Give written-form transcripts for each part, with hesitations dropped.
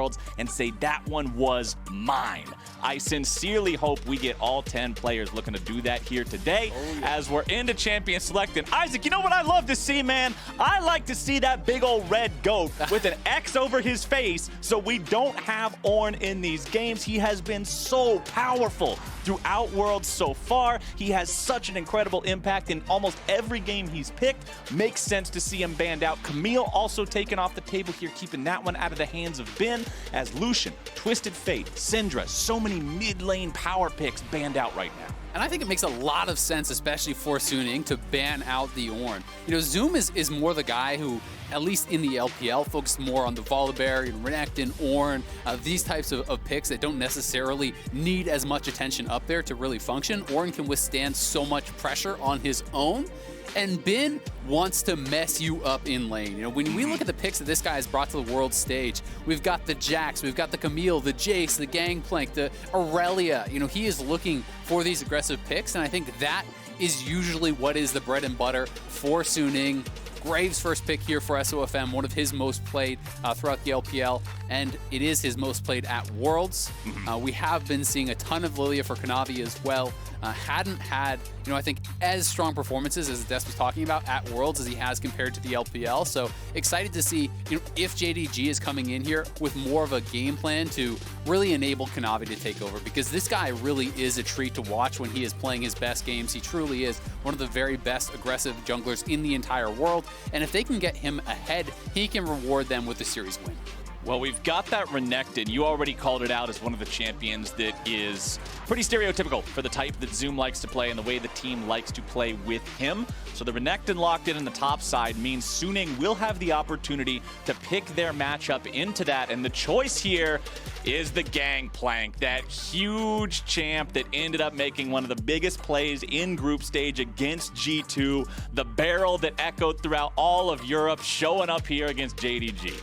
Worlds and say that one was mine. I sincerely hope we get all 10 players looking to do that here today as we're into Champion Select. And Isaac, you know what I love to see, man? I like to see that big old red goat with an X over his face so we don't have Ornn in these games. He has been so powerful throughout Worlds so far. He has such an incredible impact in almost every game he's picked. Makes sense to see him banned out. Camille also taken off the table here, keeping that one out of the hands of Ben, as Lucian, Twisted Fate, Syndra, so many mid-lane power picks banned out right now. And I think it makes a lot of sense, especially for Suning, to ban out the Ornn. You know, Zoom is more the guy who, at least in the LPL, focused more on the Volibear, Renekton, Ornn, these types of picks that don't necessarily need as much attention up there to really function. Ornn can withstand so much pressure on his own. And Ben wants to mess you up in lane. You know, when we look at the picks that this guy has brought to the world stage, we've got the Jax, we've got the Camille, the Jace, the Gangplank, the Aurelia. You know, he is looking for these aggressive picks, and I think that is usually what is the bread and butter for Suning. Graves' first pick here for SOFM, one of his most played throughout the LPL, and it is his most played at Worlds. We have been seeing a ton of Lilia for Kanavi as well. Hadn't had, you know, I think as strong performances as Des was talking about at Worlds as he has compared to the LPL. So excited to see, you know, if JDG is coming in here with more of a game plan to really enable Kanavi to take over, because this guy really is a treat to watch when he is playing his best games. He truly is one of the very best aggressive junglers in the entire world. And if they can get him ahead, he can reward them with the series win. Well, we've got that Renekton. You already called it out as one of the champions that is pretty stereotypical for the type that Zoom likes to play and the way the team likes to play with him. So the Renekton locked in the top side means Suning will have the opportunity to pick their matchup into that. And the choice here is the Gangplank, that huge champ that ended up making one of the biggest plays in group stage against G2, the barrel that echoed throughout all of Europe, showing up here against JDG.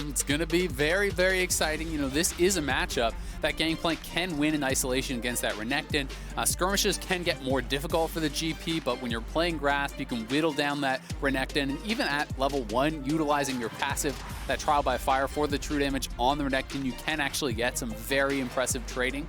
It's going to be very, very exciting. You know, this is a matchup that Gangplank can win in isolation against that Renekton. Skirmishes can get more difficult for the GP, but when you're playing Grasp, you can whittle down that Renekton. And even at level 1, utilizing your passive, that Trial by Fire for the true damage on the Renekton, you can actually get some very impressive trading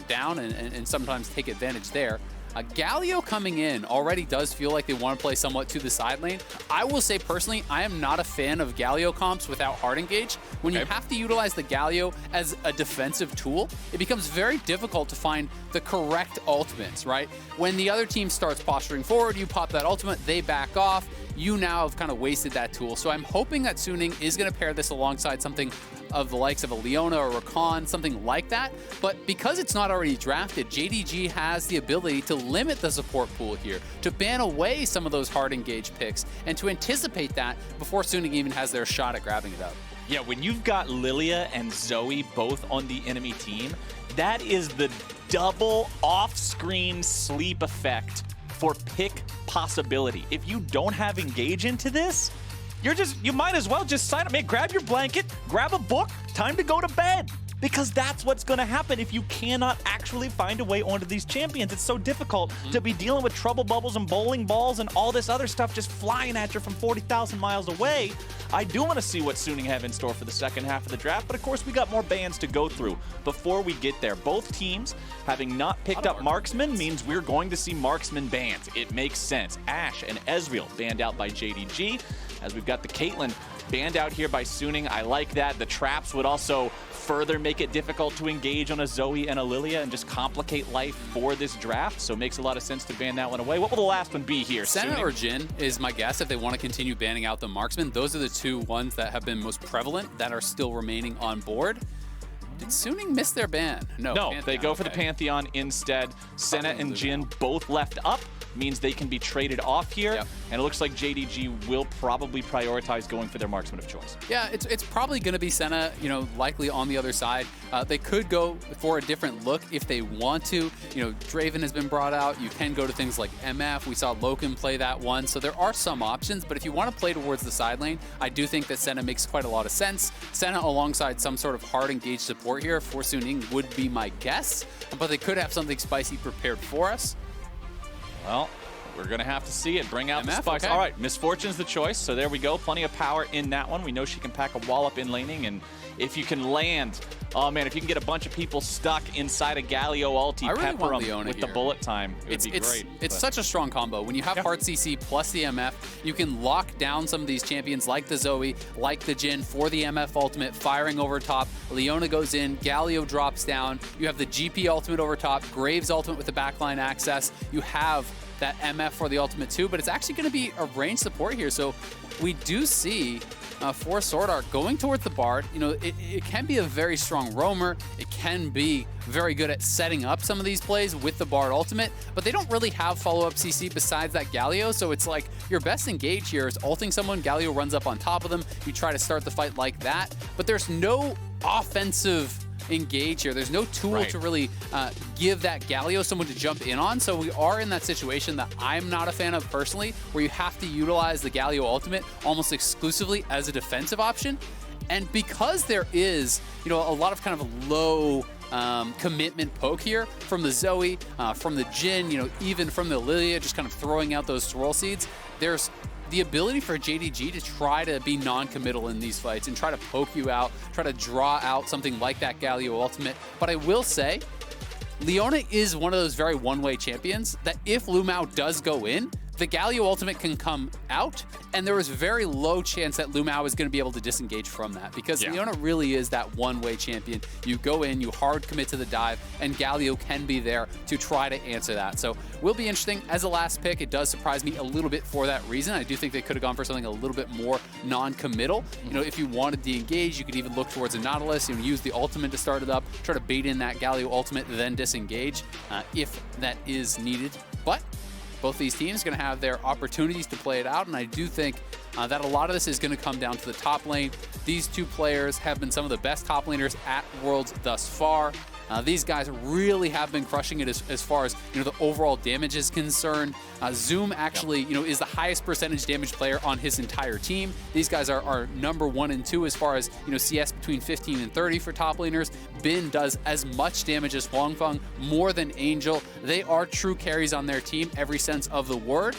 down and sometimes take advantage there. Galio coming in already does feel like they want to play somewhat to the side lane. I will say personally, I am not a fan of Galio comps without hard engage. When you have to utilize the Galio as a defensive tool, it becomes very difficult to find the correct ultimates, right? When the other team starts posturing forward, you pop that ultimate, they back off. You now have kind of wasted that tool. So I'm hoping that Suning is going to pair this alongside something of the likes of a Leona or Rakan, something like that. But because it's not already drafted, JDG has the ability to limit the support pool here, to ban away some of those hard engage picks, and to anticipate that before Suning even has their shot at grabbing it up. Yeah, when you've got Lilia and Zoe both on the enemy team, that is the double off-screen sleep effect for pick possibility. If you don't have engage into this, you might as well just sign up, man, grab your blanket, grab a book, time to go to bed. Because that's what's going to happen if you cannot actually find a way onto these champions. It's so difficult to be dealing with trouble bubbles and bowling balls and all this other stuff just flying at you from 40,000 miles away. I do want to see what Suning have in store for the second half of the draft, but of course we got more bans to go through before we get there. Both teams having not picked up Marksman means we're going to see Marksman bans. It makes sense. Ashe and Ezreal banned out by JDG, as we've got the Caitlyn banned out here by Suning. I like that. The traps would also further make it difficult to engage on a Zoe and a Lilia and just complicate life for this draft, so it makes a lot of sense to ban that one away. What will the last one be here? Senna or Jhin is my guess if they want to continue banning out the Marksman. Those are the two ones that have been most prevalent that are still remaining on board. Did Suning miss their ban? No, Pantheon, they go for the Pantheon instead. Senna and Jhin both left up. Means they can be traded off here, and it looks like JDG will probably prioritize going for their marksman of choice. Yeah, it's probably going to be Senna, you know, likely on the other side. They could go for a different look if they want to. You know, Draven has been brought out. You can go to things like MF. We saw Loken play that one, so there are some options, but if you want to play towards the side lane, I do think that Senna makes quite a lot of sense. Senna alongside some sort of hard engaged support here for Suning would be my guess, but they could have something spicy prepared for us. Well, We're going to have to see it. Bring out the MF, spikes. okay. All right, Misfortune's the choice, so there we go. Plenty of power in that one. We know she can pack a wall up in laning, and if you can land, oh man, if you can get a bunch of people stuck inside a Galio ulti, I really pepper want them Leona with here. the bullet time, it would be great. It's But such a strong combo. When you have Heart CC plus the MF, you can lock down some of these champions like the Zoe, like the Jhin for the MF ultimate, firing over top. Leona goes in, Galio drops down. You have the GP ultimate over top, Graves ultimate with the backline access. You have that MF for the ultimate too, but it's actually going to be a range support here. So we do see for Sword Art going towards the Bard. You know, it can be a very strong roamer. It can be very good at setting up some of these plays with the Bard ultimate, but they don't really have follow-up CC besides that Galio. So it's like your best engage here is ulting someone, Galio runs up on top of them. You try to start the fight like that, but there's no offensive engage here. There's no tool to really give that Galio someone to jump in on. So we are in that situation that I'm not a fan of personally, where you have to utilize the Galio ultimate almost exclusively as a defensive option. And because there is, you know, a lot of kind of low commitment poke here from the Zoe, from the Jhin, you know, even from the Lilia, just kind of throwing out those swirl seeds, there's the ability for JDG to try to be non-committal in these fights and try to poke you out, try to draw out something like that Galio ultimate. But I will say, Leona is one of those very one-way champions that if Lumao does go in, the Galio ultimate can come out, and there is very low chance that Lumao is going to be able to disengage from that, because Leona really is that one-way champion. You go in, you hard commit to the dive, and Galio can be there to try to answer that. So will be interesting. As a last pick, it does surprise me a little bit for that reason. I do think they could have gone for something a little bit more non-committal. You know, if you wanted to engage, you could even look towards a Nautilus, you know, use the ultimate to start it up, try to bait in that Galio ultimate, then disengage if that is needed. But both these teams are going to have their opportunities to play it out, and I do think that a lot of this is going to come down to the top lane. These two players have been some of the best top laners at Worlds thus far. These guys really have been crushing it as far as, you know, the overall damage is concerned. Zoom actually, you know, is the highest percentage damage player on his entire team. These guys are number 1 and 2 as far as, you know, CS between 15 and 30 for top laners. Bin does as much damage as Huangfeng, more than Angel. They are true carries on their team, every sense of the word.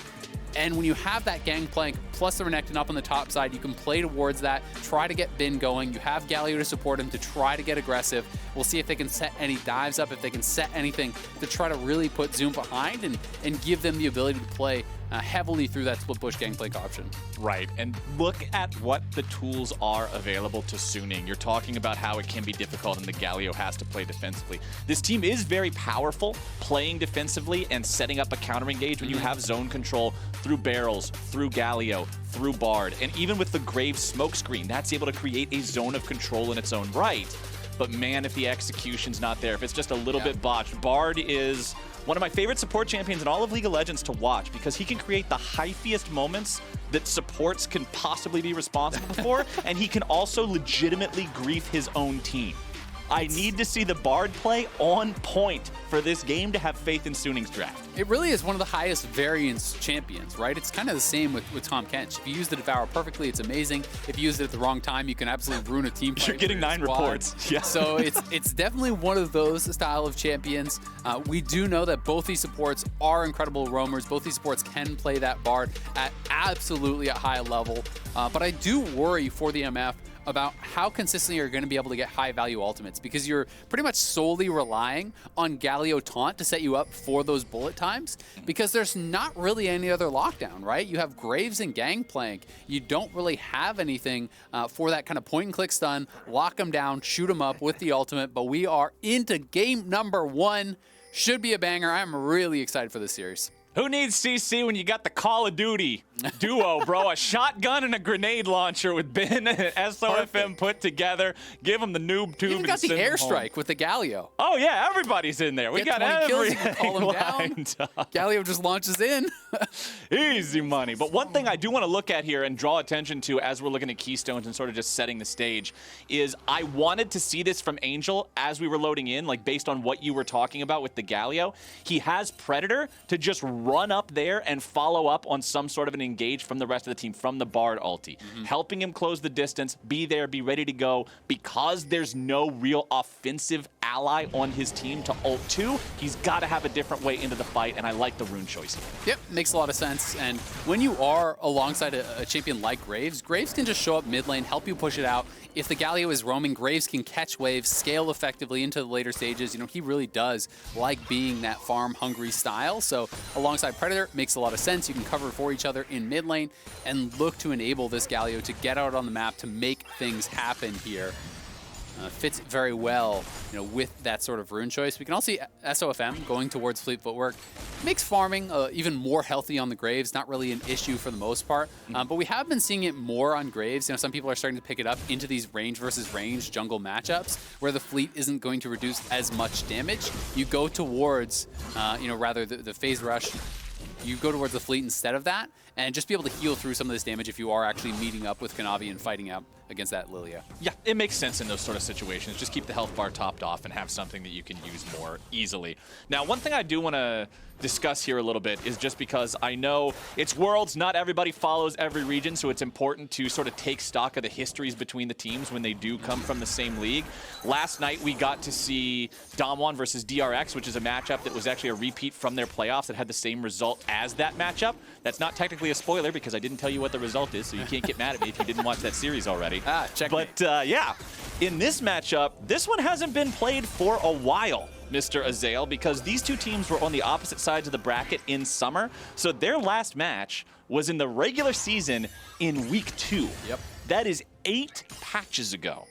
And when you have that Gangplank plus the Renekton up on the top side, you can play towards that, try to get Bin going. You have Galio to support him to try to get aggressive. We'll see if they can set any dives up, if they can set anything to try to really put Zoom behind and give them the ability to play heavily through that split push Gangplank option. Right, and look at what the tools are available to Suning. You're talking about how it can be difficult and the Galio has to play defensively. This team is very powerful playing defensively and setting up a counter engage when you have zone control through barrels, through Galio, through Bard, and even with the Graves smokescreen, that's able to create a zone of control in its own right. But man, if the execution's not there, if it's just a little bit botched, Bard is one of my favorite support champions in all of League of Legends to watch, because he can create the hyphiest moments that supports can possibly be responsible for, and he can also legitimately grief his own team. I need to see the Bard play on point for this game to have faith in Suning's draft. It really is one of the highest variance champions, right? it's kind of the same with Tahm Kench. If you use the Devour perfectly, it's amazing. If you use it at the wrong time, you can absolutely ruin a team fight. You're getting 9 reports. Yeah. So it's definitely one of those style of champions. We do know that both these supports are incredible roamers. Both these supports can play that Bard at absolutely a high level. But I do worry for the MF about how consistently you're going to be able to get high value ultimates, because you're pretty much solely relying on Galio taunt to set you up for those bullet times, because there's not really any other lockdown, right? You have Graves and Gangplank. You don't really have anything for that kind of point and click stun, lock them down, shoot them up with the ultimate, but we are into game number 1. Should be a banger. I'm really excited for this series. Who needs CC when you got the Call of Duty duo, bro? A shotgun and a grenade launcher with Bin and SOFM put together. Give them the noob tube. Even got the airstrike with the Galio. Oh yeah, everybody's in there. We got everything call him lined up. Galio just launches in. Easy money. But one thing I do want to look at here and draw attention to as we're looking at Keystones and sort of just setting the stage is I wanted to see this from Angel as we were loading in, like based on what you were talking about with the Galio. He has Predator to just run up there and follow up on some sort of an engage from the rest of the team, from the Bard ulti, helping him close the distance, be there, be ready to go, because there's no real offensive ally on his team to ult to, he's got to have a different way into the fight, and I like the rune choice here. Yep, makes a lot of sense. And when you are alongside a champion like Graves, Graves can just show up mid lane, help you push it out. If the Galio is roaming, Graves can catch waves, scale effectively into the later stages. You know, he really does like being that farm-hungry style. So alongside Predator, makes a lot of sense. You can cover for each other in mid lane and look to enable this Galio to get out on the map to make things happen here. Fits very well, you know, with that sort of rune choice. We can also see SOFM going towards Fleet Footwork. Makes farming even more healthy on the Graves, not really an issue for the most part. But we have been seeing it more on Graves. You know, some people are starting to pick it up into these range versus range jungle matchups where the Fleet isn't going to reduce as much damage. You go towards, you know, rather the phase rush. You go towards the Fleet instead of that, and just be able to heal through some of this damage if you are actually meeting up with Kanavi and fighting out against that Lilia. Yeah, it makes sense in those sort of situations. Just keep the health bar topped off and have something that you can use more easily. Now, one thing I do want to discuss here a little bit is just because I know it's Worlds, not everybody follows every region, so it's important to sort of take stock of the histories between the teams when they do come from the same league. Last night, we got to see Damwon versus DRX, which is a matchup that was actually a repeat from their playoffs that had the same result as that matchup. That's not technically a spoiler because I didn't tell you what the result is, so you can't get mad at me if you didn't watch that series already. Check. But yeah, in this matchup, this one hasn't been played for a while, Mr. Azael, because these two teams were on the opposite sides of the bracket in summer. So their last match was in the regular season in week 2. Yep. That is 8 patches ago.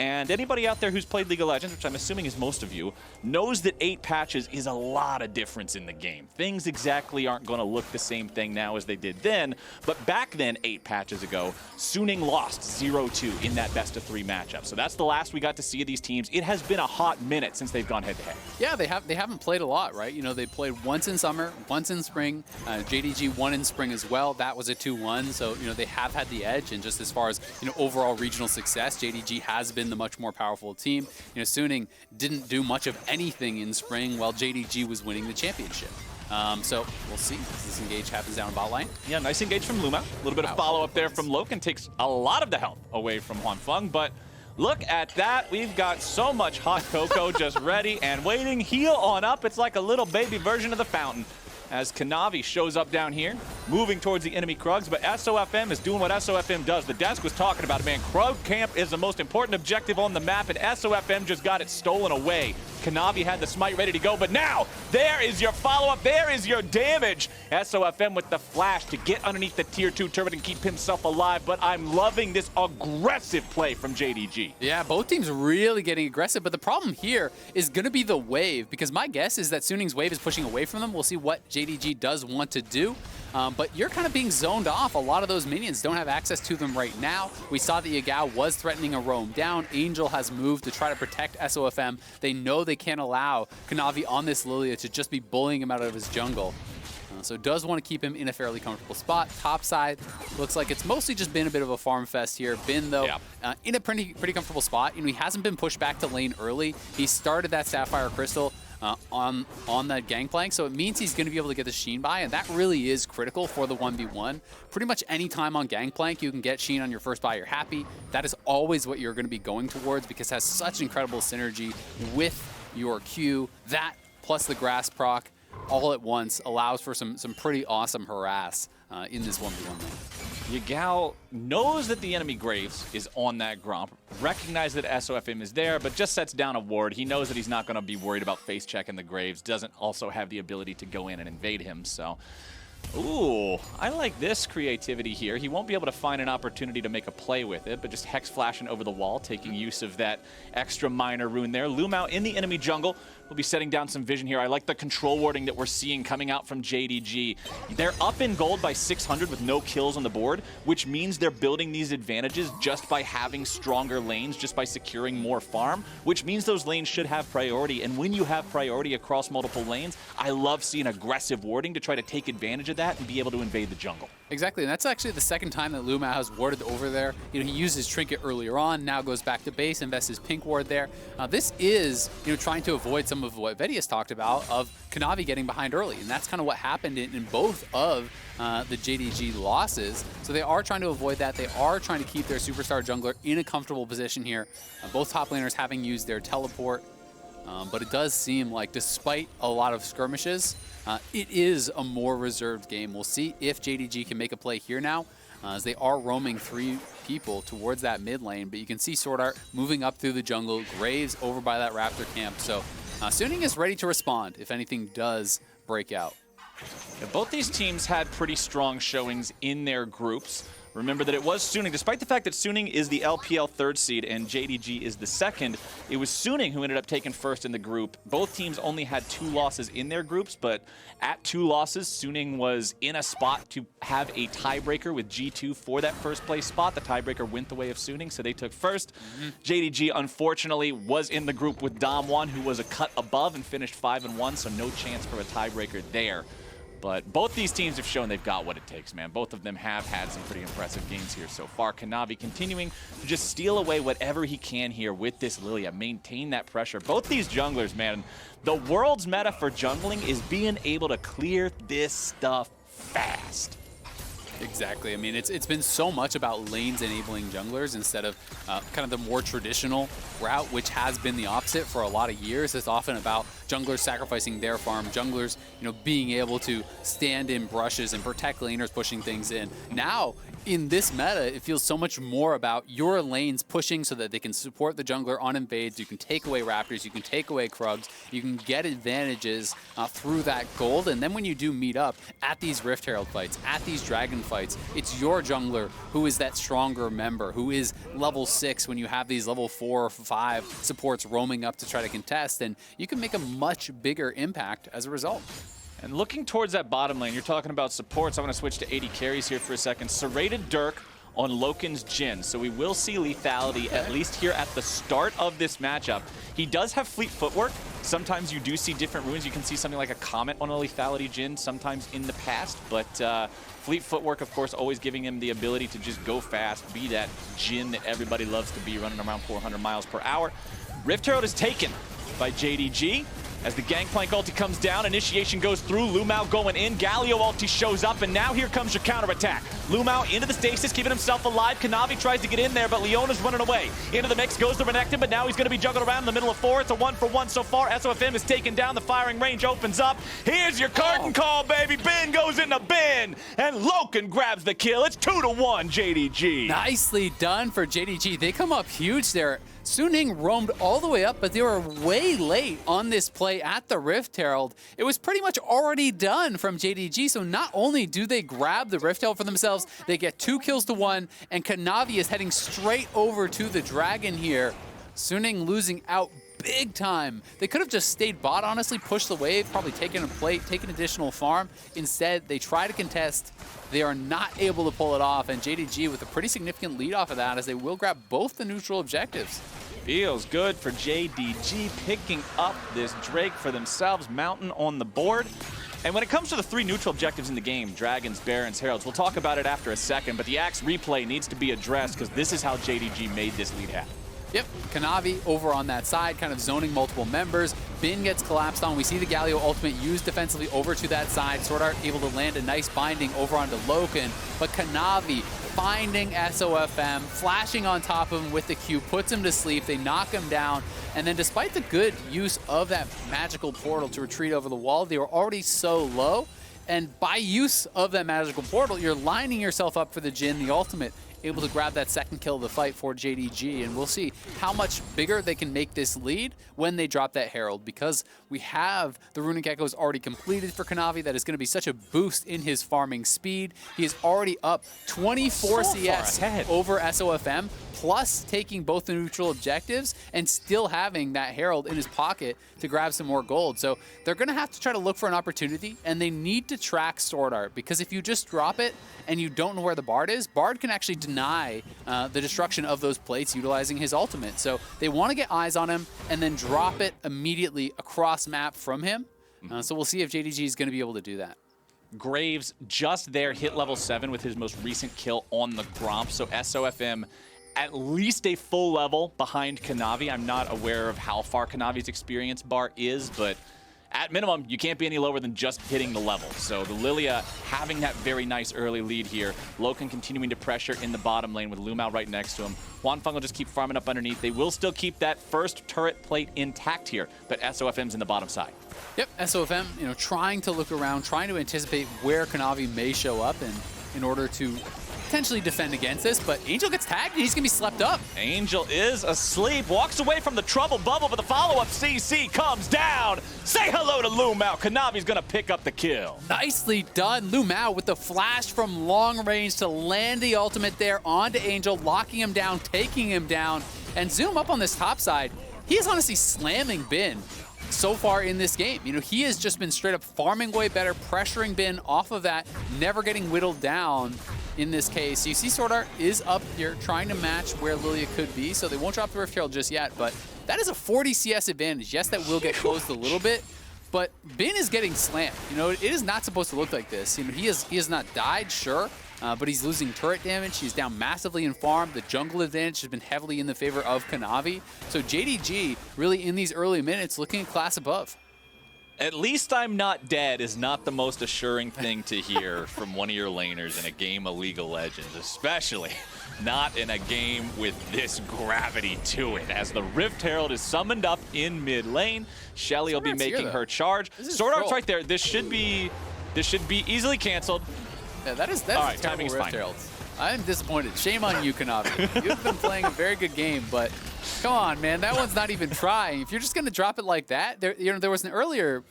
And anybody out there who's played League of Legends, which I'm assuming is most of you, knows that 8 patches is a lot of difference in the game. Things exactly aren't going to look the same thing now as they did then, but back then, 8 patches ago, Suning lost 0-2 in that best-of-3 matchup. So that's the last we got to see of these teams. It has been a hot minute since they've gone head-to-head. Yeah, they haven't played a lot, right? You know, they played once in summer, once in spring. JDG won in spring as well. That was a 2-1, so, you know, they have had the edge. And just as far as, you know, overall regional success, JDG has been the much more powerful team. You know, Suning didn't do much of anything in spring while JDG was winning the championship. So we'll see as this engage happens down bot lane. Yeah, nice engage from Luma. A little bit of follow-up there from Loken. Takes a lot of the health away from Huanfeng, but look at that. We've got so much hot cocoa just ready and waiting. Heal on up. It's like a little baby version of the fountain as Kanavi shows up down here, moving towards the enemy Krugs, but SOFM is doing what SOFM does. The desk was talking about it, man. Krug camp is the most important objective on the map, and SOFM just got it stolen away. Kanavi had the smite ready to go, but now, there is your follow-up, there is your damage. SOFM with the flash to get underneath the tier 2 turret and keep himself alive, but I'm loving this aggressive play from JDG. Yeah, both teams really getting aggressive, but the problem here is going to be the wave, because my guess is that Suning's wave is pushing away from them. We'll see what JDG does want to do, but you're kind of being zoned off. A lot of those minions don't have access to them right now. We saw that Yagao was threatening a roam down. Angel has moved to try to protect SOFM. They know they can't allow Kanavi on this Lilia to just be bullying him out of his jungle. So does want to keep him in a fairly comfortable spot. Top side, looks like it's mostly just been a bit of a farm fest here. Bin, though, in a pretty comfortable spot. You know, he hasn't been pushed back to lane early. He started that Sapphire Crystal on that Gangplank, so it means he's going to be able to get the Sheen buy, and that really is critical for the 1v1. Pretty much any time on Gangplank you can get Sheen on your first buy, you're happy. That is always what you're going to be going towards because it has such incredible synergy with your Q. That plus the grass proc all at once allows for some pretty awesome harass in this 1v1 lane. Yagao knows that the enemy Graves is on that Gromp, recognizes that SOFM is there, but just sets down a ward. He knows that he's not going to be worried about face checking the Graves, doesn't also have the ability to go in and invade him, so... Ooh, I like this creativity here. He won't be able to find an opportunity to make a play with it, but just Hex flashing over the wall, taking use of that extra minor rune there. Lumao in the enemy jungle. We'll be setting down some vision here. I like the control warding that we're seeing coming out from JDG. They're up in gold by 600 with no kills on the board, which means they're building these advantages just by having stronger lanes, just by securing more farm, which means those lanes should have priority. And when you have priority across multiple lanes, I love seeing aggressive warding to try to take advantage of that and be able to invade the jungle. Exactly, and that's actually the second time that Lumao has warded over there. You know, he used his trinket earlier on, now goes back to base, invests his pink ward there. This is, you know, trying to avoid some of what Vedius talked about of Kanavi getting behind early, and that's kind of what happened in both of the JDG losses. So they are trying to avoid that. They are trying to keep their superstar jungler in a comfortable position here. Both top laners having used their teleport. But it does seem like, despite a lot of skirmishes, it is a more reserved game. We'll see if JDG can make a play here now, as they are roaming 3 people towards that mid lane. But you can see Sword Art moving up through the jungle, Graves over by that Raptor camp. So Suning is ready to respond if anything does break out. Yeah, both these teams had pretty strong showings in their groups. Remember that it was Suning, despite the fact that Suning is the LPL 3rd seed and JDG is the 2nd, it was Suning who ended up taking 1st in the group. Both teams only had 2 losses in their groups, but at 2 losses, Suning was in a spot to have a tiebreaker with G2 for that 1st place spot. The tiebreaker went the way of Suning, so they took 1st. JDG, unfortunately, was in the group with Dom1, who was a cut above and finished 5-1, so no chance for a tiebreaker there. But both these teams have shown they've got what it takes, man. Both of them have had some pretty impressive games here so far. Kanavi continuing to just steal away whatever he can here with this Lilia, maintain that pressure. Both these junglers, man, the world's meta for jungling is being able to clear this stuff fast. Exactly. I mean, it's been so much about lanes enabling junglers instead of kind of the more traditional route, which has been the opposite for a lot of years. It's often about junglers sacrificing their farm, junglers, being able to stand in brushes and protect laners pushing things in. Now, in this meta, it feels so much more about your lanes pushing so that they can support the jungler on invades. You can take away Raptors, you can take away Krugs, you can get advantages through that gold. And then when you do meet up at these Rift Herald fights, at these Dragon fights, it's your jungler who is that stronger member, who is level 6 when you have these level 4 or 5 supports roaming up to try to contest, and you can make a much bigger impact as a result. And looking towards that bottom lane, you're talking about supports. I want to switch to AD carries here for a second. Serrated Dirk on Loken's Jhin. So we will see lethality at least here at the start of this matchup. He does have fleet footwork. Sometimes you do see different runes. You can see something like a Comet on a lethality Jhin sometimes in the past. But fleet footwork, of course, always giving him the ability to just go fast, be that Jhin that everybody loves to be, running around 400 miles per hour. Rift Herald is taken by JDG. As the Gangplank ulti comes down, initiation goes through, Lumao going in, Galio ulti shows up, and now here comes your counterattack. Lumao into the stasis, keeping himself alive. Kanavi tries to get in there, but Leona's running away. Into the mix goes the Renekton, but now he's going to be juggled around in the middle of 4. It's a 1-for-1 so far. SOFM is taken down, the firing range opens up. Here's your curtain call, baby. Ben goes into Ben, and Loken grabs the kill. It's 2-1, JDG. Nicely done for JDG. They come up huge there. Suning roamed all the way up, but they were way late on this play at the Rift Herald. It was pretty much already done from JDG, so not only do they grab the Rift Herald for themselves, they get 2 kills to 1, and Kanavi is heading straight over to the Dragon here. Suning losing out big time. They could have just stayed bot, honestly, pushed the wave, probably taken a plate, taken additional farm. Instead, they try to contest. They are not able to pull it off, and JDG with a pretty significant lead off of that, as they will grab both the neutral objectives. Feels good for JDG picking up this Drake for themselves. Mountain on the board. And when it comes to the 3 neutral objectives in the game, Dragons, Barons, Heralds, we'll talk about it after a second, but the Axe replay needs to be addressed because this is how JDG made this lead happen. Yep, Kanavi over on that side, kind of zoning multiple members. Bin gets collapsed on. We see the Galio ultimate used defensively over to that side. Sword Art able to land a nice binding over onto Loken, but Kanavi finding SOFM, flashing on top of him with the Q, puts him to sleep. They knock him down, and then despite the good use of that magical portal to retreat over the wall, they were already so low, and by use of that magical portal, you're lining yourself up for the Jhin, the ultimate, able to grab that 2nd kill of the fight for JDG, and we'll see how much bigger they can make this lead when they drop that Herald, because we have the Runic Echoes already completed for Kanavi. That is going to be such a boost in his farming speed. He is already up 24 CS over SOFM, plus taking both the neutral objectives and still having that Herald in his pocket to grab some more gold. So they're going to have to try to look for an opportunity, and they need to track Sword Art, because if you just drop it and you don't know where the Bard is, Bard can actually deny the destruction of those plates utilizing his ultimate. So they want to get eyes on him and then drop it immediately across map from him. So we'll see if JDG is going to be able to do that. Graves just there, hit level 7 with his most recent kill on the Gromp. So SOFM at least a full level behind Kanavi. I'm not aware of how far Kanavi's experience bar is, but at minimum, you can't be any lower than just hitting the level. So the Lilia having that very nice early lead here. Loken continuing to pressure in the bottom lane with Lumao right next to him. Hwanfeng will just keep farming up underneath. They will still keep that first turret plate intact here, but SOFM's in the bottom side. Yep, SOFM, trying to look around, trying to anticipate where Kanavi may show up in order to potentially defend against this, but Angel gets tagged and he's gonna be slept up. Angel is asleep, walks away from the trouble bubble, but the follow-up CC comes down. Say hello to Lumao. Kanavi's gonna pick up the kill. Nicely done. Lumao with the flash from long range to land the ultimate there onto Angel, locking him down, taking him down, and zoom up on this top side. He is honestly slamming Bin so far in this game. He has just been straight up farming way better, pressuring Bin off of that, never getting whittled down in this case. You see Sword Art is up here trying to match where Lilia could be, so they won't drop the Rift Herald just yet, but that is a 40 CS advantage. Yes, that will get closed a little bit, but Bin is getting slammed. It is not supposed to look like this. He has not died, sure, but he's losing turret damage. He's down massively in farm. The jungle advantage has been heavily in the favor of Kanavi. So JDG really in these early minutes looking a class above. At least I'm not dead is not the most assuring thing to hear from one of your laners in a game of League of Legends, especially not in a game with this gravity to it. As the Rift Herald is summoned up in mid lane, Shelly will be making her charge. Sword Art's right there. This should be easily canceled. Yeah, that's all right, a terrible timing's Rift fine. Herald. I'm disappointed. Shame on you, Kanavi. You've been playing a very good game, but come on, man. That one's not even trying. If you're just going to drop it like that, there was an earlier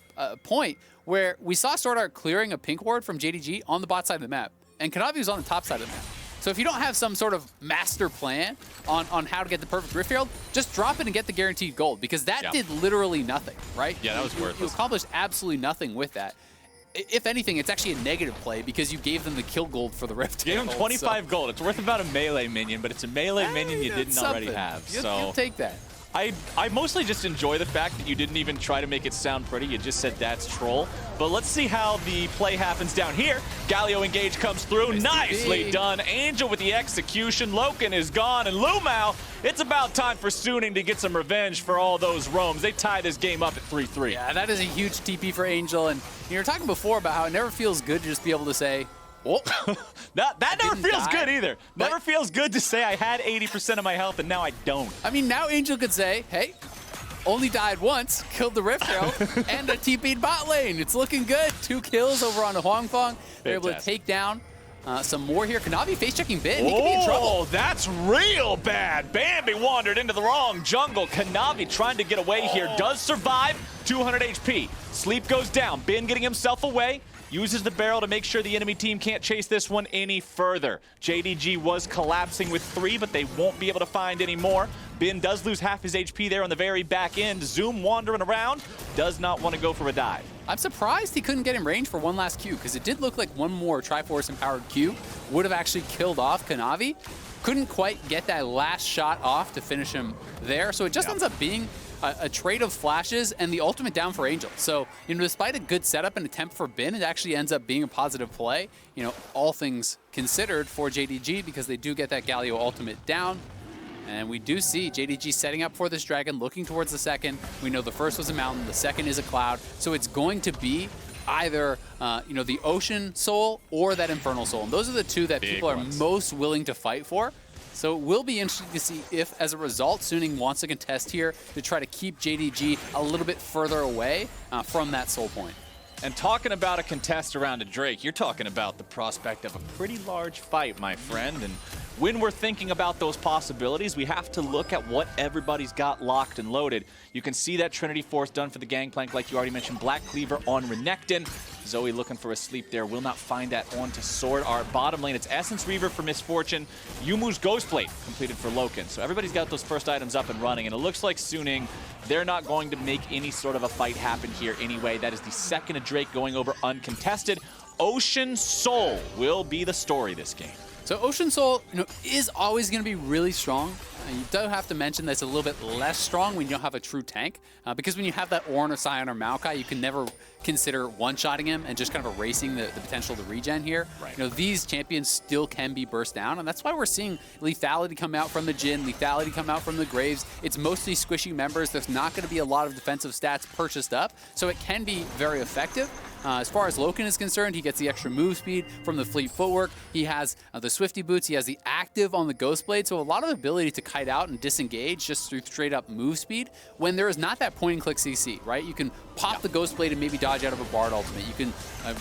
point where we saw Sword Art clearing a pink ward from JDG on the bot side of the map, and Kanavi was on the top side of the map. So if you don't have some sort of master plan on how to get the perfect Rift Herald, just drop it and get the guaranteed gold, because that did literally nothing, right? Yeah, that was worthless. You accomplished absolutely nothing with that. If anything, it's actually a negative play because you gave them the kill gold for the Rift Gave Herald. him 25 gold. It's worth about a melee minion, but it's a melee minion you didn't already have. You'll take that. I mostly just enjoy the fact that you didn't even try to make it sound pretty. You just said that's troll. But let's see how the play happens down here. Galio engage comes through. Nicely done. Angel with the execution. Loken is gone. And Lumao, it's about time for Suning to get some revenge for all those roams. They tie this game up at 3-3. Yeah, that is a huge TP for Angel. And you were talking before about how it never feels good to just be able to say, oh, that never feels good either. Never feels good to say I had 80% of my health and now I don't. I mean, now Angel could say, hey, only died once, killed the Rift Herald, and a TP'd bot lane. It's looking good. 2 kills over on the Hwanfeng. They're able to take down some more here. Kanavi face-checking Bin. He could be in trouble. Oh, that's real bad. Bambi wandered into the wrong jungle. Kanavi trying to get away here. Does survive. 200 HP. Sleep goes down. Bin getting himself away. Uses the barrel to make sure the enemy team can't chase this one any further. JDG was collapsing with 3, but they won't be able to find any more. Bin does lose half his HP there on the very back end. Zoom wandering around. Does not want to go for a dive. I'm surprised he couldn't get in range for one last Q, because it did look like one more Triforce empowered Q would have actually killed off Kanavi. Couldn't quite get that last shot off to finish him there. So it just ends up being a trade of flashes and the ultimate down for Angel. So, despite a good setup and attempt for Bin, it actually ends up being a positive play, all things considered for JDG, because they do get that Galio ultimate down. And we do see JDG setting up for this dragon, looking towards the second. We know the first was a mountain, the second is a cloud. So it's going to be either, the Ocean Soul or that Infernal Soul. And those are the two that people are most willing to fight for. So it will be interesting to see if, as a result, Suning wants to contest here to try to keep JDG a little bit further away from that soul point. And talking about a contest around a Drake, you're talking about the prospect of a pretty large fight, my friend. And when we're thinking about those possibilities, we have to look at what everybody's got locked and loaded. You can see that Trinity Force done for the Gangplank, like you already mentioned. Black Cleaver on Renekton. Zoe looking for a sleep there. Will not find that onto Sword Art. Bottom lane, it's Essence Reaver for Misfortune. Yumu's Ghostplate completed for Loken. So everybody's got those first items up and running. And it looks like Suning, they're not going to make any sort of a fight happen here anyway. That is the second of Drake going over uncontested. Ocean Soul will be the story this game. So Ocean Soul, is always going to be really strong. You do have to mention that it's a little bit less strong when you don't have a true tank, because when you have that Ornn or Sion or Maokai, you can never consider one-shotting him and just kind of erasing the potential to regen here. Right. You know, these champions still can be burst down, and that's why we're seeing lethality come out from the Jhin, lethality come out from the Graves. It's mostly squishy members. There's not going to be a lot of defensive stats purchased up, so it can be very effective. As far as Loken is concerned, he gets the extra move speed from the Fleet Footwork. He has the Swifty Boots. He has the active on the Ghost Blade, so a lot of ability to kite out and disengage just through straight up move speed when there is not that point and click CC, right? You can pop the Ghost Blade and maybe dodge out of a Bard ultimate. You can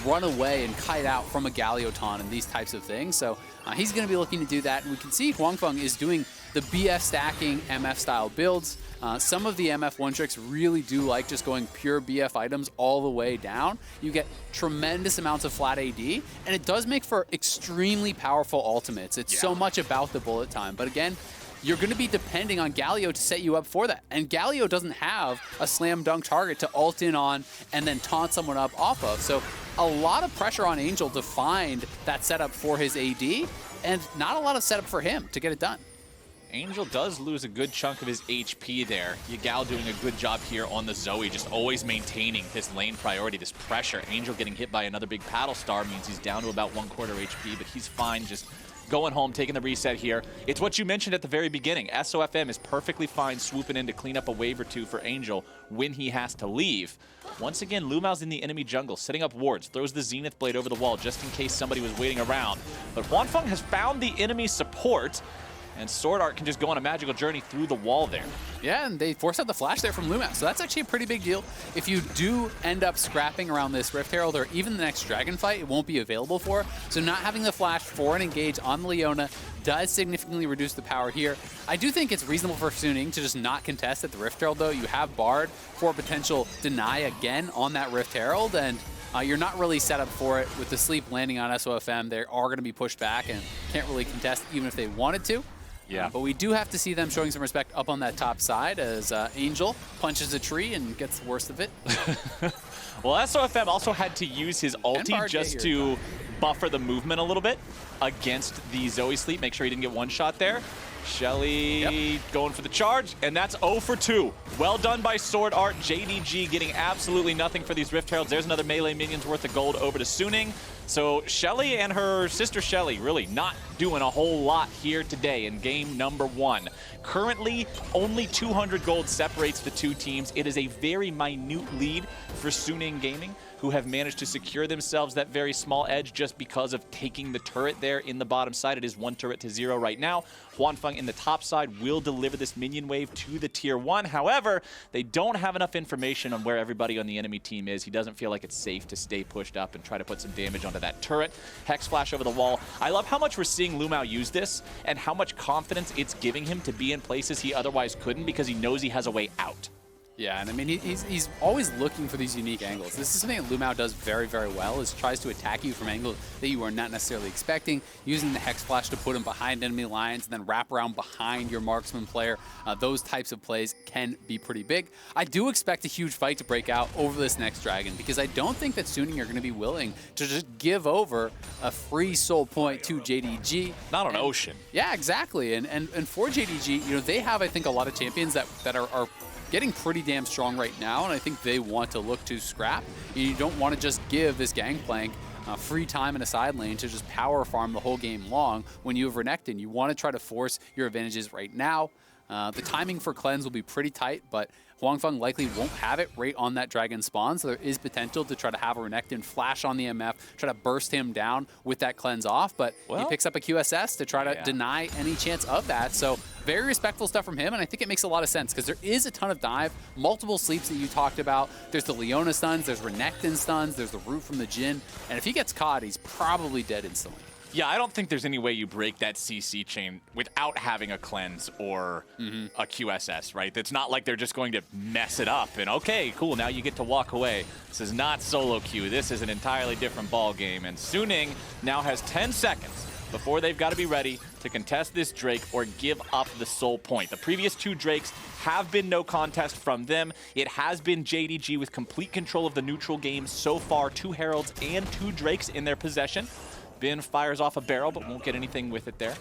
run away and kite out from a Galio taunt and these types of things. So he's going to be looking to do that. And we can see Huangfeng is doing the BF stacking MF style builds. Some of the MF one tricks really do like just going pure BF items all the way down. You get tremendous amounts of flat AD, and it does make for extremely powerful ultimates. It's so much about the bullet time. But again, you're going to be depending on Galio to set you up for that. And Galio doesn't have a slam dunk target to ult in on and then taunt someone up off of. So a lot of pressure on Angel to find that setup for his AD, and not a lot of setup for him to get it done. Angel does lose a good chunk of his HP there. Yagao doing a good job here on the Zoe, just always maintaining his lane priority, this pressure. Angel getting hit by another big paddle star means he's down to about 1/4 HP, but he's fine just going home, taking the reset here. It's what you mentioned at the very beginning. SOFM is perfectly fine swooping in to clean up a wave or two for Angel when he has to leave. Once again, Lumao's in the enemy jungle, setting up wards, throws the Zenith Blade over the wall just in case somebody was waiting around. But Huangfeng has found the enemy support, and Sword Art can just go on a magical journey through the wall there. Yeah, and they force out the flash there from Lumao, so that's actually a pretty big deal. If you do end up scrapping around this Rift Herald or even the next Dragon fight, it won't be available for. So not having the flash for an engage on the Leona does significantly reduce the power here. I do think it's reasonable for Suning to just not contest at the Rift Herald, though. You have Bard for potential deny again on that Rift Herald, and you're not really set up for it. With the sleep landing on SOFM, they are going to be pushed back and can't really contest even if they wanted to. Yeah. But we do have to see them showing some respect up on that top side as Angel punches a tree and gets the worst of it. Well, SOFM also had to use his ulti just to buffer the movement a little bit against the Zoe sleep, make sure he didn't get one shot there. Shelly going for the charge, and that's 0 for 2. Well done by Sword Art. JDG getting absolutely nothing for these Rift Heralds. There's another melee minion's worth of gold over to Suning. So Shelly and her sister Shelly really not doing a whole lot here today in game number 1. Currently, only 200 gold separates the two teams. It is a very minute lead for Suning Gaming, who have managed to secure themselves that very small edge just because of taking the turret there in the bottom side. It is 1 turret to 0 right now. Huangfeng in the top side will deliver this minion wave to the tier 1. However, they don't have enough information on where everybody on the enemy team is. He doesn't feel like it's safe to stay pushed up and try to put some damage onto that turret. Hex flash over the wall. I love how much we're seeing Lumao use this and how much confidence it's giving him to be in places he otherwise couldn't because he knows he has a way out. Yeah, and I mean, he's always looking for these unique angles. This is something that Lumao does very, very well, is tries to attack you from angles that you are not necessarily expecting, using the Hex Flash to put him behind enemy lines and then wrap around behind your marksman player. Those types of plays can be pretty big. I do expect a huge fight to break out over this next Dragon, because I don't think that Suning are going to be willing to just give over a free soul point to JDG. Not on Ocean. Yeah, exactly. And for JDG, you know, they have, I think, a lot of champions that are getting pretty damn strong right now, and I think they want to look to scrap. You don't want to just give this Gangplank free time in a side lane to just power farm the whole game long when you have Renekton. You want to try to force your advantages right now. The timing for cleanse will be pretty tight, but Huangfeng likely won't have it right on that Dragon spawn, so there is potential to try to have a Renekton flash on the MF, try to burst him down with that cleanse off, but he picks up a QSS to try to deny any chance of that. So very respectful stuff from him, and I think it makes a lot of sense because there is a ton of dive, multiple sleeps that you talked about. There's the Leona stuns, there's Renekton stuns, there's the root from the Jhin, and if he gets caught, he's probably dead instantly. Yeah, I don't think there's any way you break that CC chain without having a cleanse or a QSS, right? It's not like they're just going to mess it up and, okay, cool, now you get to walk away. This is not solo queue. This is an entirely different ball game. And Suning now has 10 seconds before they've got to be ready to contest this Drake or give up the soul point. The previous 2 Drakes have been no contest from them. It has been JDG with complete control of the neutral game so far. 2 Heralds and 2 Drakes in their possession. Bin fires off a barrel, but won't get anything with it there.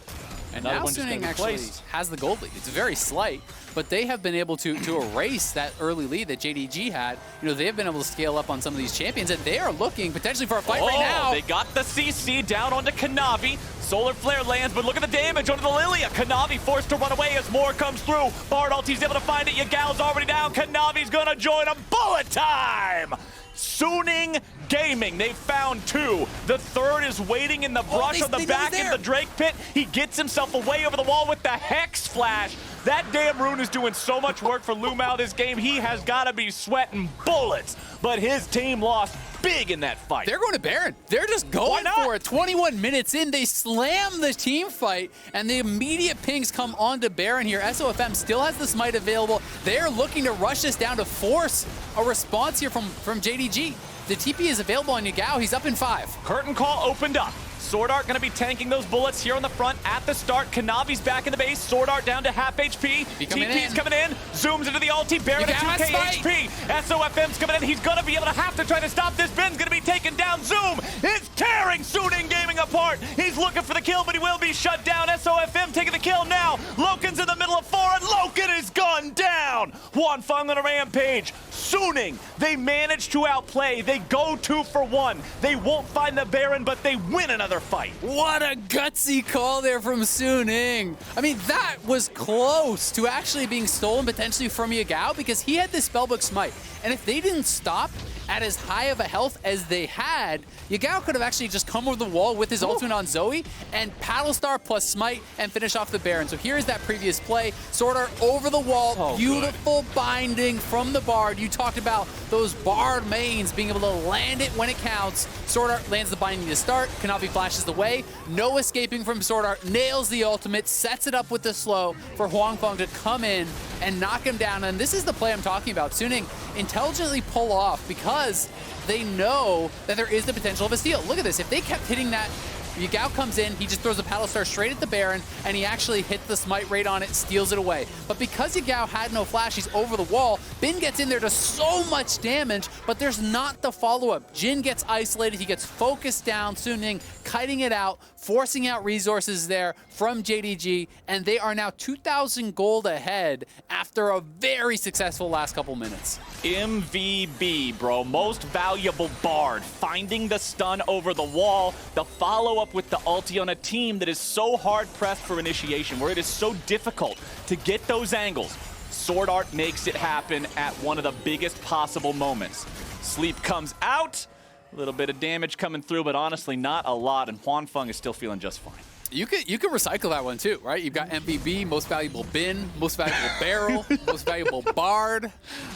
And Another now one just Suning gonna be actually placed. has the gold lead. It's very slight, but they have been able to erase that early lead that JDG had. You know, they have been able to scale up on some of these champions, and they are looking potentially for a fight right now. They got the CC down onto Kanavi. Solar Flare lands, but look at the damage onto the Lilia. Kanavi forced to run away as more comes through. Bard ulti's able to find it. Yagal's already down. Kanavi's gonna join him. Bullet time! Suning Gaming, they found two. The third is waiting in the brush on the back of the Drake pit. He gets himself away over the wall with the Hex Flash. That damn rune is doing so much work for Lumao this game. He has got to be sweating bullets, but his team lost big in that fight. They're going to Baron. They're just going for it. 21 minutes in, they slam the team fight, and the immediate pings come onto Baron here. SOFM still has the smite available. They're looking to rush this down to force a response here from JDG. The TP is available on Yagao. He's up in 5. Curtain call opened up. Sword Art gonna be tanking those bullets here on the front at the start. Kanavi's back in the base. Sword Art down to half HP. TP's coming in. Zooms into the ulti. Baron at 2k HP. SOFM's coming in. He's gonna be able to have to try to stop this. Ben's gonna be taken down. Zoom is tearing Suning Gaming apart. He's looking for the kill, but he will be shut down. SOFM taking the kill now. Loken's in the middle of 4, and Loken is gone down. Hwanfeng on a rampage. Suning, they manage to outplay. They go 2 for 1. They won't find the Baron, but they win another fight. What a gutsy call there from Suning. I mean, that was close to actually being stolen potentially from Yagao because he had this Spellbook Smite. And if they didn't stop at as high of a health as they had, Yagao could have actually just come over the wall with his ultimate on Zoe and Paddle Star plus Smite and finish off the Baron. So here's that previous play. Sword Art over the wall. Beautiful binding from the Bard. You talked about those Bard mains being able to land it when it counts. Sword Art lands the binding to start. Kanavi flashes the way. No escaping from Sword Art. Nails the ultimate. Sets it up with the slow for Hwanfeng to come in and knock him down. And this is the play I'm talking about. Suning intelligently pull off because they know that there is the potential of a steal. Look at this. If they kept hitting that, Yagao comes in, he just throws a Paddle Star straight at the Baron, and he actually hit the smite rate on it, steals it away. But because Yagao had no flash, he's over the wall. Bin gets in there, does so much damage, but there's not the follow-up. Jin gets isolated, he gets focused down, Suning kiting it out, forcing out resources there from JDG, and they are now 2,000 gold ahead after a very successful last couple minutes. MVB, bro. Most valuable Bard. Finding the stun over the wall. The follow-up with the ulti on a team that is so hard-pressed for initiation, where it is so difficult to get those angles. Sword Art makes it happen at one of the biggest possible moments. Sleep comes out. A little bit of damage coming through, but honestly not a lot, and Hwanfeng is still feeling just fine. You could recycle that one too, right? You've got MVB, most valuable Bin, most valuable Barrel, most valuable Bard.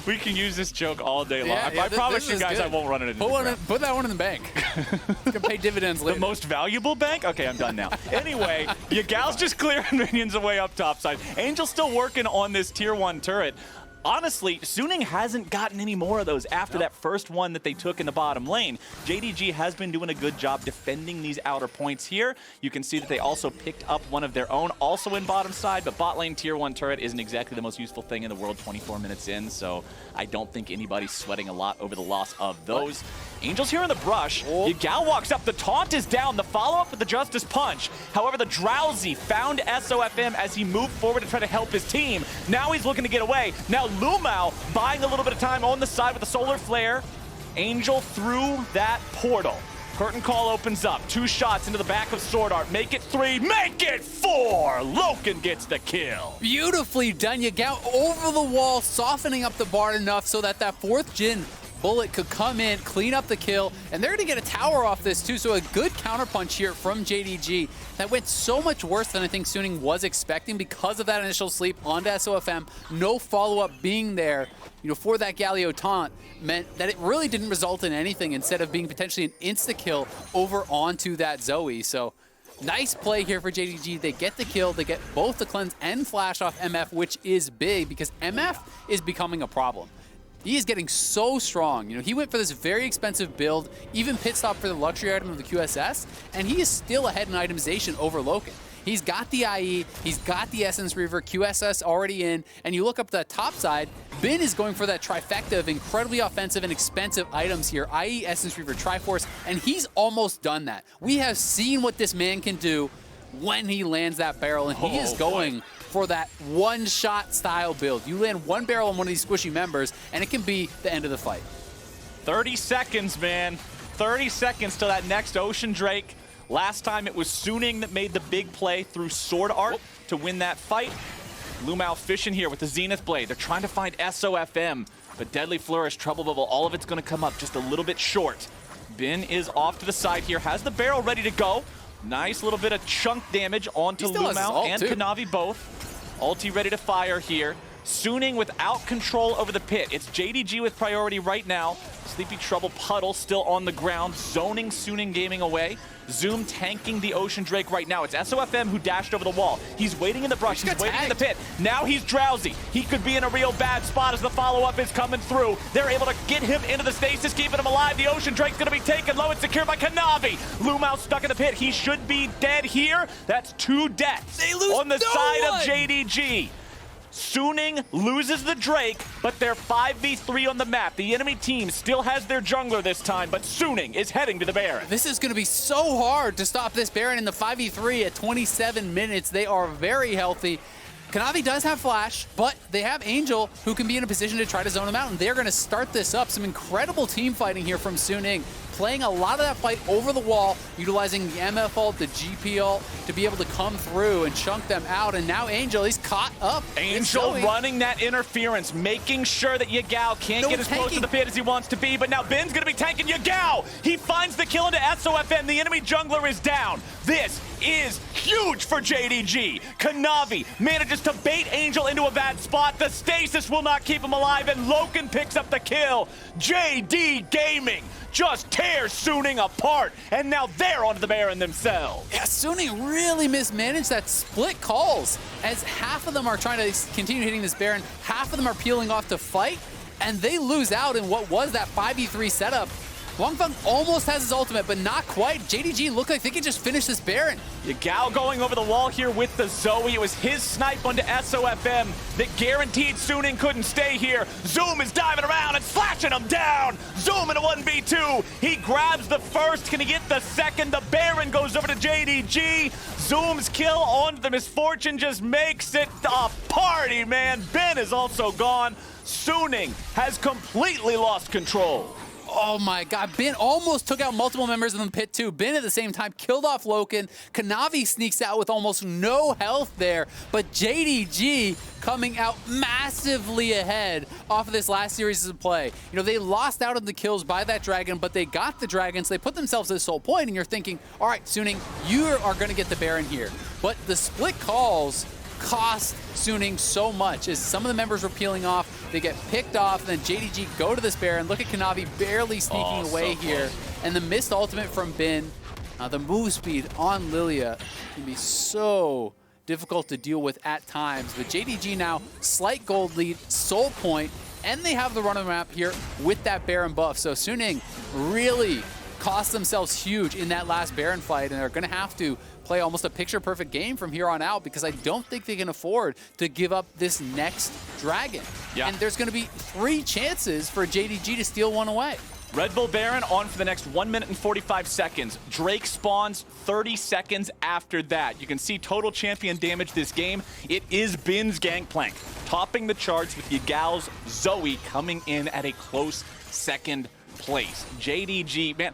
We can use this joke all day long. Yeah, I promise you guys good. I won't run it into Put that one in the bank. You can pay dividends later. The most valuable bank? Okay, I'm done now. Anyway, Yagal's just clearing minions away up top side. Angel's still working on this tier 1 turret. Honestly, Suning hasn't gotten any more of those after that first one that they took in the bottom lane. JDG has been doing a good job defending these outer points here. You can see that they also picked up one of their own, also in bottom side, but bot lane tier 1 turret isn't exactly the most useful thing in the world 24 minutes in, so I don't think anybody's sweating a lot over the loss of those. Angel's here in the brush. Yagao walks up. The taunt is down. The follow-up with the Justice Punch. However, the Drowsy found SOFM as he moved forward to try to help his team. Now he's looking to get away. Now Lumao buying a little bit of time on the side with the Solar Flare. Angel through that portal. Curtain call opens up. 2 shots into the back of Sword Art. Make it 3. Make it 4. Loken gets the kill. Beautifully done. Yagao over the wall, softening up the Bard enough so that 4th Jin bullet could come in, clean up the kill, and they're going to get a tower off this too, so a good counterpunch here from JDG. That went so much worse than I think Suning was expecting because of that initial sleep onto SOFM. No follow-up being there, for that Galio taunt meant that it really didn't result in anything instead of being potentially an insta-kill over onto that Zoe. So nice play here for JDG. They get the kill, they get both the cleanse and flash off MF, which is big because MF is becoming a problem. He is getting so strong. He went for this very expensive build, even pit stop for the luxury item of the QSS, and he is still ahead in itemization over Loken. He's got the IE, he's got the Essence Reaver, QSS already in, and you look up the top side, Bin is going for that trifecta of incredibly offensive and expensive items here, IE, Essence Reaver, Triforce, and he's almost done that. We have seen what this man can do when he lands that barrel, and he is going for that one-shot style build. You land one barrel on one of these squishy members, and it can be the end of the fight. 30 seconds, man. 30 seconds to that next Ocean Drake. Last time it was Suning that made the big play through Sword Art to win that fight. Lumao fishing here with the Zenith Blade. They're trying to find SOFM, but Deadly Flourish, Trouble Bubble, all of it's going to come up just a little bit short. Bin is off to the side here, has the barrel ready to go. Nice little bit of chunk damage onto Lumao and Kanavi both. Ulti ready to fire here. Suning without control over the pit. It's JDG with priority right now. Sleepy Trouble Puddle still on the ground, zoning Suning Gaming away. Zoom tanking the Ocean Drake right now. It's SOFM who dashed over the wall. He's waiting in the brush. He's waiting in the pit. Now he's drowsy. He could be in a real bad spot as the follow-up is coming through. They're able to get him into the stasis, keeping him alive. The Ocean Drake's going to be taken low and secured by Kanavi. Lumao stuck in the pit. He should be dead here. That's 2 deaths on the side of JDG. Suning loses the Drake, but they're 5v3 on the map. The enemy team still has their jungler this time, but Suning is heading to the Baron. This is going to be so hard to stop this Baron in the 5v3 at 27 minutes. They are very healthy. Kanavi does have Flash, but they have Angel, who can be in a position to try to zone him out, and they're going to start this up. Some incredible team fighting here from Suning, playing a lot of that fight over the wall, utilizing the MF ult, the GP ult, to be able to come through and chunk them out. And now Angel, he's caught up. Angel running that interference, making sure that Yagao can't get as close to the pit as he wants to be, but now Ben's going to be tanking Yagao. He finds the kill into SOFM. The enemy jungler is down. This is huge for JDG. Kanavi manages to bait Angel into a bad spot. The stasis will not keep him alive, and Loken picks up the kill. JD Gaming just tears Suning apart, and now they're onto the Baron themselves. Yeah, Suning really mismanaged that split calls, as half of them are trying to continue hitting this Baron, half of them are peeling off to fight, and they lose out in what was that 5v3 setup. Wangfeng almost has his ultimate, but not quite. JDG look like they can just finish this Baron. Yagao going over the wall here with the Zoe. It was his snipe onto SOFM that guaranteed Suning couldn't stay here. Zoom is diving around and slashing him down. Zoom in a 1v2. He grabs the first. Can he get the second? The Baron goes over to JDG. Zoom's kill onto the Misfortune just makes it a party, man. Ben is also gone. Suning has completely lost control. Oh my God, Ben almost took out multiple members in the pit too. Ben at the same time killed off Loken. Kanavi sneaks out with almost no health there, but JDG coming out massively ahead off of this last series of play. You know, they lost out on the kills by that dragon, but they got the dragon, so they put themselves at this whole point, and you're thinking, all right, Suning, you are gonna get the Baron here. But the split calls cost Suning so much, as some of the members were peeling off, they get picked off, and then JDG go to this Baron. Look at Kanavi barely sneaking away here, and the missed ultimate from Bin. The move speed on Lilia can be so difficult to deal with at times, but JDG now slight gold lead, soul point, and they have the run of the map here with that Baron buff. So Suning really cost themselves huge in that last Baron fight, and they're going to have to play almost a picture-perfect game from here on out, because I don't think they can afford to give up this next dragon. Yeah. And there's going to be 3 chances for JDG to steal one away. Red Bull Baron on for the next 1 minute and 45 seconds. Drake spawns 30 seconds after that. You can see total champion damage this game. It is Bin's Gangplank, topping the charts with Yagao's Zoe coming in at a close second place. JDG, man,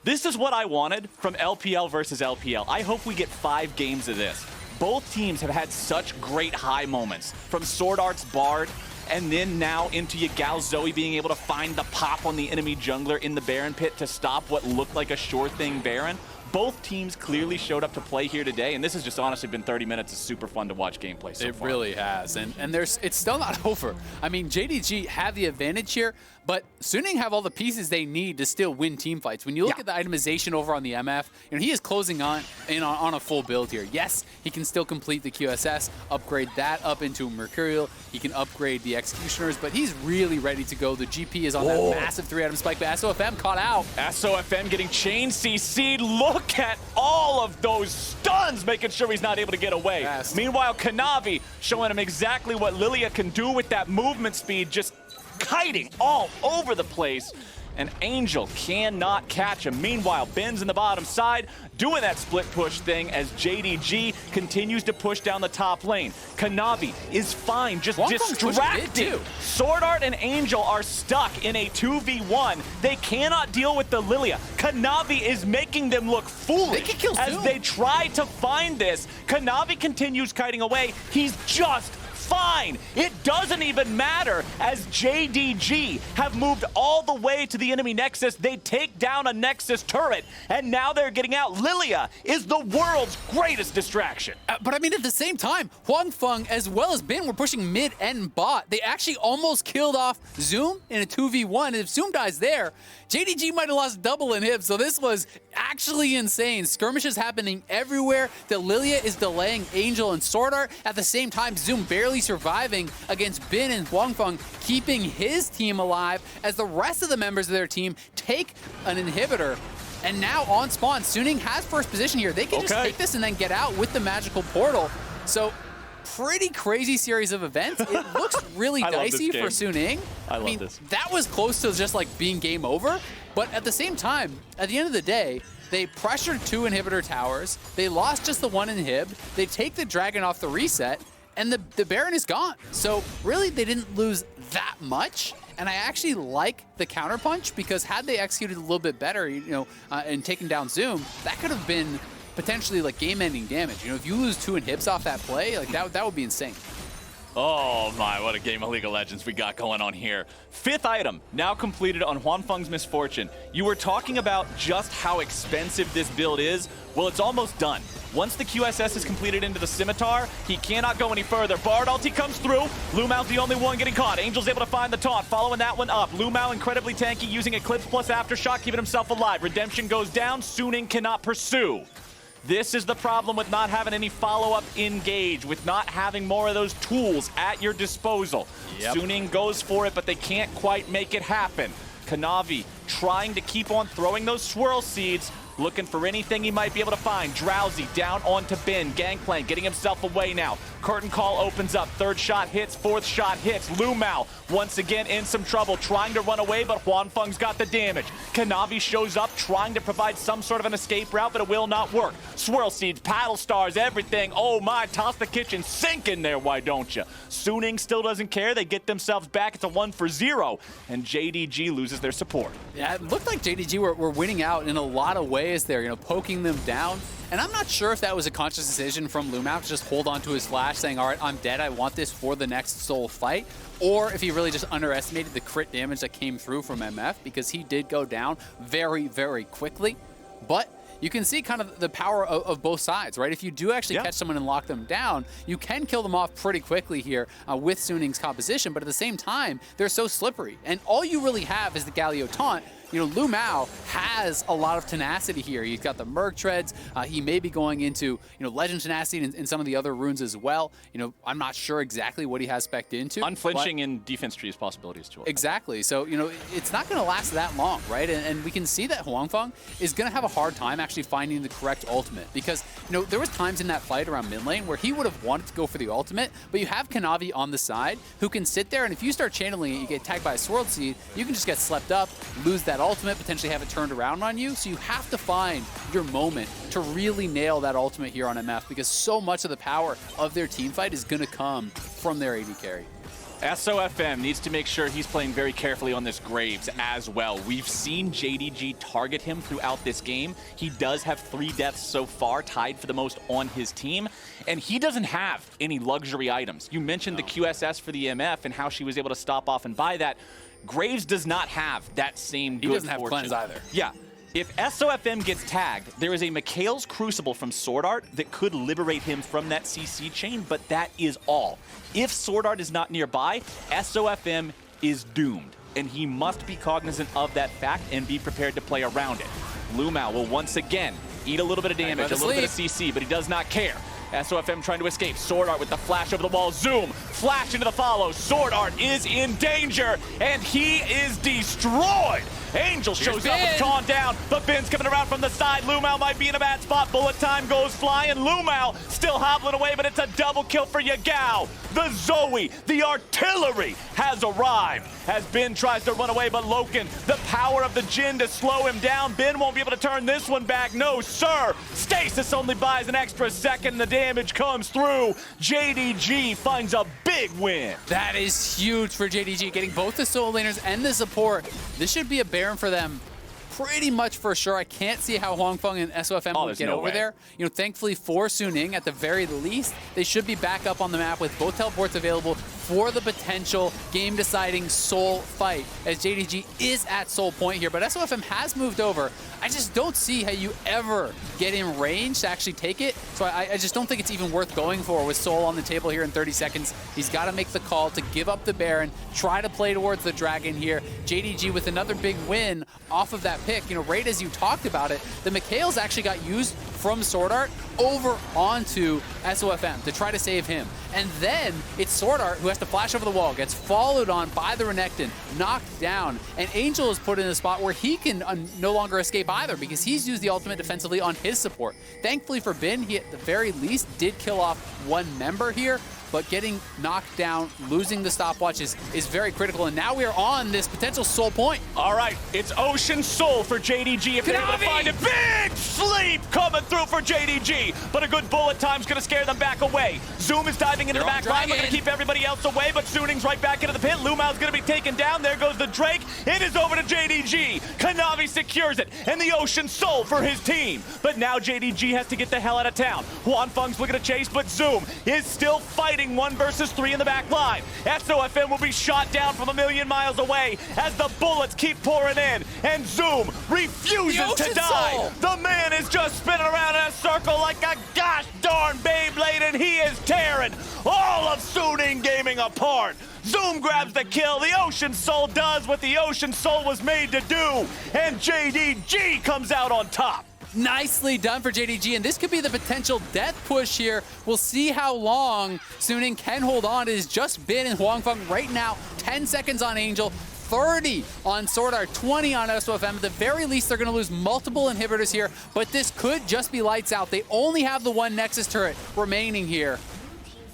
this is what I wanted from LPL versus LPL. I hope we get 5 games of this. Both teams have had such great high moments, from Sword Art's Bard, and then now into Yagao Zoe being able to find the pop on the enemy jungler in the Baron pit to stop what looked like a sure thing Baron. Both teams clearly showed up to play here today, and this has just honestly been 30 minutes. It's super fun to watch gameplay so far. It really has, and it's still not over. I mean, JDG have the advantage here, but Suning have all the pieces they need to still win team fights. When you look at the itemization over on the MF, you know, he is closing on a full build here. Yes, he can still complete the QSS, upgrade that up into Mercurial. He can upgrade the Executioners, but he's really ready to go. The GP is on that massive 3-item spike, but SOFM caught out. SOFM getting chain CC'd. Look at all of those stuns, making sure he's not able to get away. Yes. Meanwhile, Kanavi showing him exactly what Lilia can do with that movement speed, just kiting all over the place. and Angel cannot catch him. Meanwhile, Ben's in the bottom side, doing that split push thing as JDG continues to push down the top lane. Kanavi is fine, just distracting. Sword Art and Angel are stuck in a 2v1. They cannot deal with the Lilia. Kanavi is making them look foolish as they try to find this. Kanavi continues kiting away. He's just fine. It doesn't even matter as JDG have moved all the way to the enemy Nexus. They take down a Nexus turret, and now they're getting out. Lilia is the world's greatest distraction. But I mean, at the same time, Huangfeng as well as Ben were pushing mid and bot. They actually almost killed off Zoom in a 2v1. And if Zoom dies there, JDG might have lost double inhib, so this was actually insane. Skirmishes happening everywhere. The Lilia is delaying Angel and Sword Art. At the same time, Zoom barely surviving against Bin and Huangfeng, keeping his team alive as the rest of the members of their team take an inhibitor. And now on spawn, Suning has first position here. They can just take this and then get out with the magical portal. So pretty crazy series of events. It looks really dicey for Suning. I mean, this. That was close to just like being game over. But at the same time, at the end of the day, they pressured 2 inhibitor towers. They lost just the 1 inhib. They take the dragon off the reset, and the Baron is gone. So really, they didn't lose that much. And I actually like the counterpunch because had they executed a little bit better, and taken down Zoom, that could have been potentially like game-ending damage. If you lose 2 inhibs off that play, like that would be insane. Oh my, what a game of League of Legends we got going on here. 5th item, now completed on Huangfeng's Misfortune. You were talking about just how expensive this build is. Well, it's almost done. Once the QSS is completed into the Scimitar, he cannot go any further. Bard ulti comes through. Lumao's the only one getting caught. Angel's able to find the taunt, following that one up. Lumao incredibly tanky, using Eclipse plus Aftershock, keeping himself alive. Redemption goes down, Suning cannot pursue. This is the problem with not having any follow-up engage, with not having more of those tools at your disposal. Suning goes for it, but they can't quite make it happen. Kanavi trying to keep on throwing those swirl seeds, looking for anything he might be able to find. Drowsy down onto Ben. Gangplank getting himself away now. Curtain call opens up. 3rd shot hits. 4th shot hits. Lumao once again in some trouble, trying to run away, but Huangfeng's got the damage. Kanavi shows up, trying to provide some sort of an escape route, but it will not work. Swirl seeds, paddle stars, everything. Oh my, toss the kitchen sink in there, why don't you? Suning still doesn't care. They get themselves back. It's a 1-for-0, and JDG loses their support. Yeah, it looked like JDG were winning out in a lot of ways there, poking them down. And I'm not sure if that was a conscious decision from Lumao to just hold on to his flash, saying, all right, I'm dead, I want this for the next soul fight, or if he really just underestimated the crit damage that came through from MF, because he did go down very, very quickly. But you can see kind of the power of both sides, right? If you do actually catch someone and lock them down, you can kill them off pretty quickly here with Suning's composition, but at the same time, they're so slippery. And all you really have is the Galio taunt. Lumao has a lot of tenacity here. He's got the Merc Treads. He may be going into, Legend Tenacity in some of the other runes as well. I'm not sure exactly what he has spec'd into. Unflinching in defense trees possibilities too. Exactly. So, it's not going to last that long, right? And we can see that Huangfeng is going to have a hard time actually finding the correct ultimate because, there was times in that fight around mid lane where he would have wanted to go for the ultimate, but you have Kanavi on the side who can sit there, and if you start channeling it, you get tagged by a Swirl Seed, you can just get slept up, lose that ultimate, potentially have it turned around on you. So you have to find your moment to really nail that ultimate here on MF because so much of the power of their team fight is going to come from their AD carry. SOFM needs to make sure he's playing very carefully on this Graves as well. We've seen JDG target him throughout this game. He does have 3 deaths so far, tied for the most on his team, and he doesn't have any luxury items. You mentioned the QSS for the MF and how she was able to stop off and buy that. Graves does not have that same good fortune. He doesn't have cleanse either. Yeah. If SOFM gets tagged, there is a Mikhail's Crucible from Sword Art that could liberate him from that CC chain, but that is all. If Sword Art is not nearby, SOFM is doomed, and he must be cognizant of that fact and be prepared to play around it. Lumao will once again eat a little bit of damage, a little bit of CC, but he does not care. SOFM trying to escape. Sword Art with the flash over the wall. Zoom, flash into the follow. Sword Art is in danger, and he is destroyed Angel shows up Ben. with Con down, but Ben's coming around from the side. Lumao might be in a bad spot. Bullet time goes flying. Lumao still hobbling away, but it's a double kill for Yagao. The Zoe, the artillery, has arrived as Ben tries to run away, but Loken, the power of the Jin to slow him down. Ben won't be able to turn this one back. No, sir. Stasis only buys an extra second. The damage comes through. JDG finds a big win. That is huge for JDG, getting both the solo laners and the support. This should be a Baron for them pretty much for sure. I can't see how Huangfeng and SOFM would get over there. You know, thankfully for Suning, at the very least, they should be back up on the map with both teleports available for the potential game-deciding Soul fight, as JDG is at Soul Point here, but SOFM has moved over. I just don't see how you ever get in range to actually take it, so I just don't think it's even worth going for with Soul on the table here in 30 seconds. He's got to make the call to give up the Baron, try to play towards the Dragon here. JDG with another big win off of that pick. You know, right as you talked about it, the Mikhails actually got used from Sword Art over onto SOFM to try to save him. And then it's Sword Art who has to flash over the wall, gets followed on by the Renekton, knocked down, and Angel is put in a spot where he can no longer escape either because he's used the ultimate defensively on his support. Thankfully for Ben, he at the very least did kill off one member here, but getting knocked down, losing the stopwatch is very critical, and now we are on this potential Soul Point. All right, it's Ocean Soul for JDG if they're able to find it. Big sleep coming through for JDG, but a good bullet time's gonna scare them back away. Zoom is diving into the back line, looking to keep everybody else away, but Suning's right back into the pit. Lumao's gonna be taken down. There goes the Drake. It is over to JDG. Kanavi secures it, and the Ocean Soul for his team. But now JDG has to get the hell out of town. Huanfeng's looking to chase, but Zoom is still fighting 1 versus 3 in the back line. SOFM will be shot down from a million miles away as the bullets keep pouring in, and Zoom refuses to die. Soul. The man is just spinning around in a circle like a gosh darn Beyblade, and he is tearing all of Suning Gaming apart. Zoom grabs the kill. The Ocean Soul does what the Ocean Soul was made to do, and JDG comes out on top. Nicely done for JDG, and this could be the potential death push here. We'll see how long Suning can hold on. It has just been in Huangfeng right now. 10 seconds on Angel, 30 on Sword Art, 20 on SOFM. At the very least, they're going to lose multiple inhibitors here, but this could just be lights out. They only have the one Nexus turret remaining here.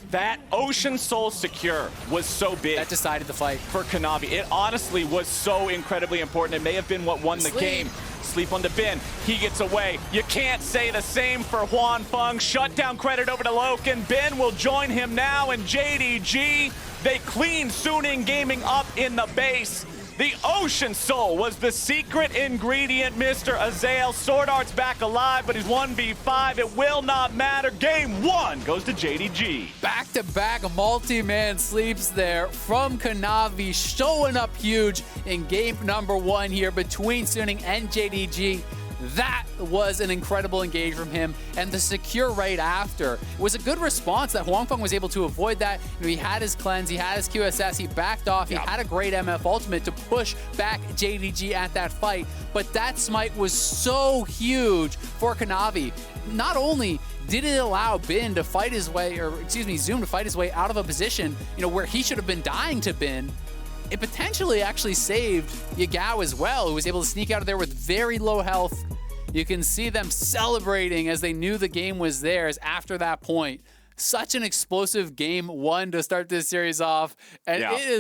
That Ocean Soul secure was so big. That decided the fight. For Kanavi. It honestly was so incredibly important. It may have been what won the game. Sleep onto Ben. He gets away. You can't say the same for Huanfeng. Shutdown credit over to Loken. Ben will join him now, and JDG, they clean Suning Gaming up in the base. The Ocean Soul was the secret ingredient, Mr. Azael. Sword Art's back alive, but he's 1v5. It will not matter. Game 1 goes to JDG. Back-to-back multi-man sleeps there from Kanavi, showing up huge in game number 1 here between Suning and JDG. That was an incredible engage from him, and the secure right after was a good response that Huangfeng was able to avoid that. You know, he had his cleanse, he had his QSS, he backed off, he had a great MF ultimate to push back JDG at that fight, but that smite was so huge for Kanavi. Not only did it allow Ben to fight his way, or excuse me, Zoom to fight his way out of a position, you know, where he should have been dying to Ben, it potentially actually saved Yagao as well, who was able to sneak out of there with very low health. You can see them celebrating as they knew the game was theirs after that point. Such an explosive game 1 to start this series off, and it is